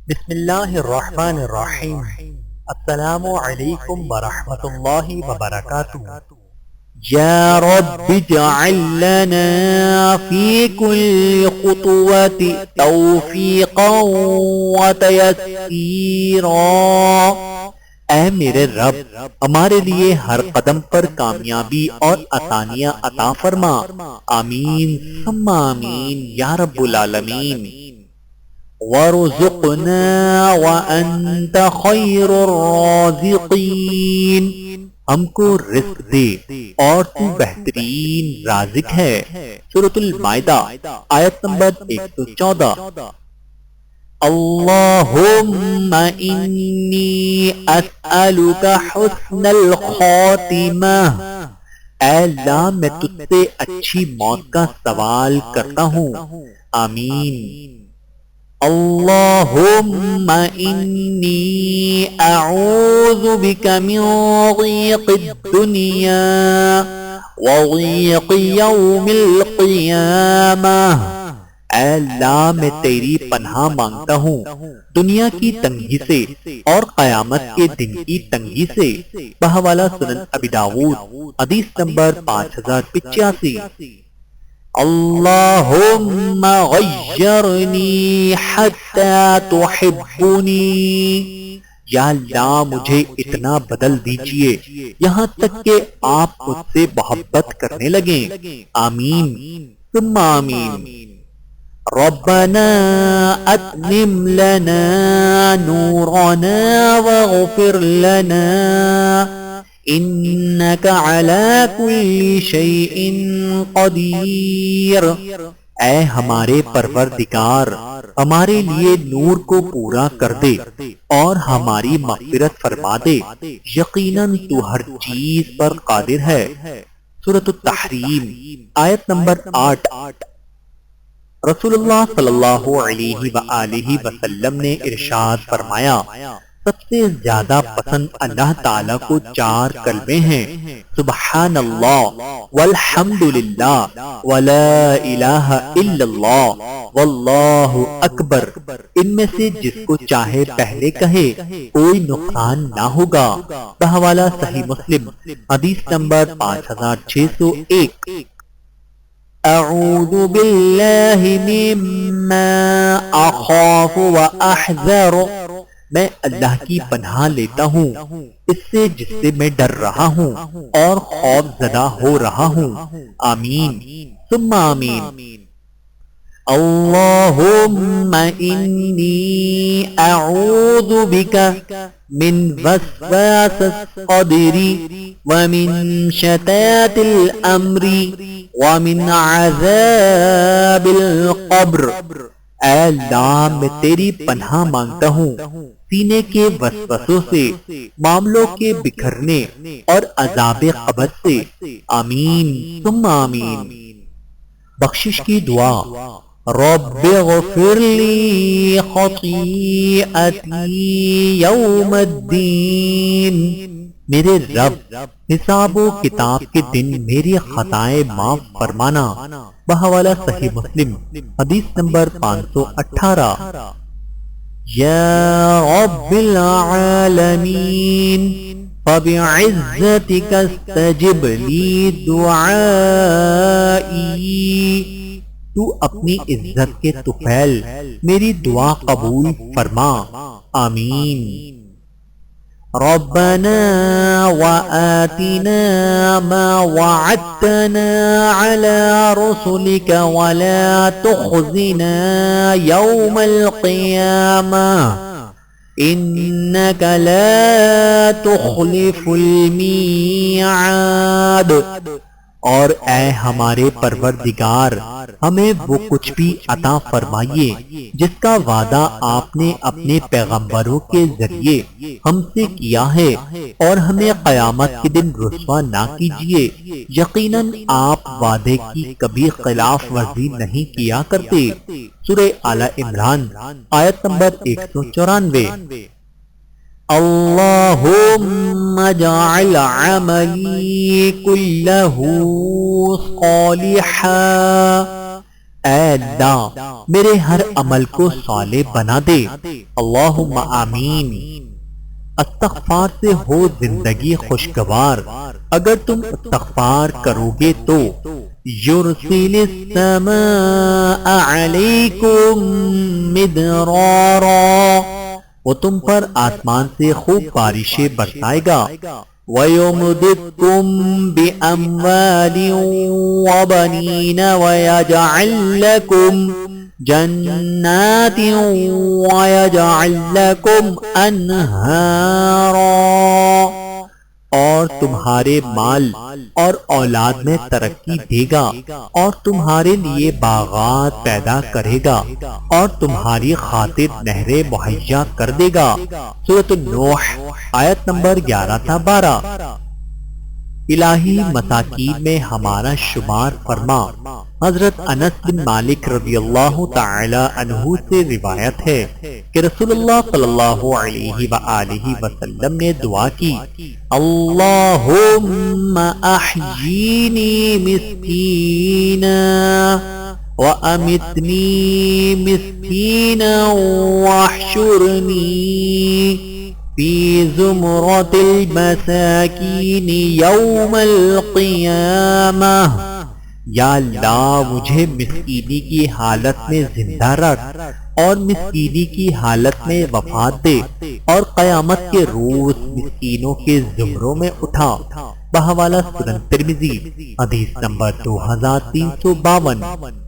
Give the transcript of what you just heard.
بسم اللہ الرحمن الرحیم۔ السلام علیکم ورحمۃ اللہ وبرکاتہ۔ یا رب اجعل لنا فی کل خطوة توفیقا وتیسیرا۔ اے میرے رب، ہمارے لیے ہر قدم پر کامیابی اور آسانیاں عطا فرما۔ آمین ثم آمین یا رب العالمین۔ وَارْزُقْنَا وَأَنْتَ خَيْرُ الرَّازِقِينَ۔ ہم کو رزق دے اور تو بہترین رازق ہے۔ سورۃ المائدہ آیت نمبر 114۔ اللہم انی اسألک حسن الخاتمہ۔ اے اللہ، میں تجھ سے اچھی موت کا سوال کرتا ہوں۔ آمین۔ اللہم انی اعوذ بک من ضیق الدنیا وضیق یوم القیامہ۔ اے اللہ، میں تیری پناہ مانگتا ہوں دنیا کی تنگی سے اور قیامت کے دن کی تنگی سے۔ بحوالہ سنن ابی داؤد حدیث نمبر 5085۔ اللہم غیرنی حتی تحبنی۔ یا اللہ، مجھے اتنا بدل دیجئے یہاں تک کہ آپ مجھ سے محبت کرنے لگیں۔ آمین ثم آمین۔ ربنا اتمم لنا نورنا واغفر لنا انک علی کل شیء قدیر۔ اے ہمارے پروردگار، ہمارے لیے نور کو پورا کر دے اور ہماری مغفرت فرما دے، یقیناً تو ہر چیز پر قادر ہے۔ سورۃ التحریم آیت نمبر 8۔ رسول اللہ صلی اللہ علیہ وآلہ وسلم نے ارشاد فرمایا، سب سے زیادہ پسند اللہ تعالیٰ کو 4 کلمے ہیں، سبحان اللہ والحمد للہ ولا الہ الا اللہ واللہ اکبر۔ ان میں سے جس کو چاہے پہلے کہے کوئی نقصان نہ ہوگا۔ بحوالہ صحیح مسلم حدیث نمبر 5601۔ اعوذ باللہ مما اخاف واحذر۔ میں اللہ کی پناہ لیتا ہوں اس سے جس سے میں ڈر رہا ہوں اور خوف زدہ ہو رہا ہوں۔ آمین ثم آمین۔ اللہم انی اعوذ بک من وسواس الصدر ومن شتات الامر ومن عذاب القبر۔ اے اللہ، میں تیری پناہ مانگتا ہوں سینے کے وسوسوں سے، معاملوں کے بکھرنے اور عذاب قبر سے۔ آمین ثم آمین۔ بخشش کی دعا۔ رب اغفر لی خطیئتی یوم الدین۔ میرے رب، حساب و کتاب کے دن میری خطائیں معاف فرمانا۔ بحوالہ صحیح مسلم حدیث نمبر 518۔ یا رب العالمین فبعزتک استجب لی دعائی۔ تو اپنی عزت کے طفیل میری دعا قبول فرما۔ آمین۔ ربنا وآتنا ما وعدتنا على رسلك ولا تخزنا يوم القيامة إنك لا تخلف الميعاد۔ اور اے ہمارے پروردگار، ہمیں وہ کچھ بھی عطا فرمائیے جس کا وعدہ آپ نے اپنے پیغمبروں کے ذریعے ہم سے کیا ہے، اور ہمیں قیامت کے دن رسوا نہ کیجیے۔ یقیناً آپ وعدے کی کبھی خلاف ورزی نہیں کیا کرتے۔ سورہ آل عمران آیت نمبر 194۔ اللہم اجعل عملی کلہ صالحا۔ اے اللہ میرے ہر عمل کو صالح بنا دے، اللہم آمین۔ استغفار سے ہو زندگی خوشگوار، اگر تم استغفار کرو گے تو یرسل السماء علیکم مدرارا، وہ تم پر آسمان سے خوب بارشیں برسائے گا، وَيُمْدِدْكُمْ بِأَمْوَالٍ وَبَنِينَ وَيَجْعَلْ لَكُمْ جَنَّاتٍ وَيَجْعَلْ لَكُمْ أَنْهَارًا، اور تمہارے مال اور اولاد میں ترقی دے گا، اور تمہارے لیے باغات پیدا کرے گا، اور تمہاری خاطر نہریں مہیا کر دے گا۔ سورۃ النوح آیت نمبر 11 تا 12۔ الہی مساکین میں ہمارا شمار فرما۔ حضرت انس بن مالک رضی اللہ تعالی عنہ سے روایت ہے کہ رسول اللہ صلی اللہ علیہ وآلہ وسلم نے دعا کی، اللہم احیینی مسکینا وامتنی مسکینا واحشرنی فی زمرۃ المساکین یوم القیامہ، یا اللہ مجھے مسکینی کی حالت میں زندہ رکھ اور مسکینی کی حالت میں وفات دے، اور قیامت کے روز مسکینوں کے زمروں میں اٹھا۔ بحوالہ سنن ترمذی، حدیث نمبر 2352۔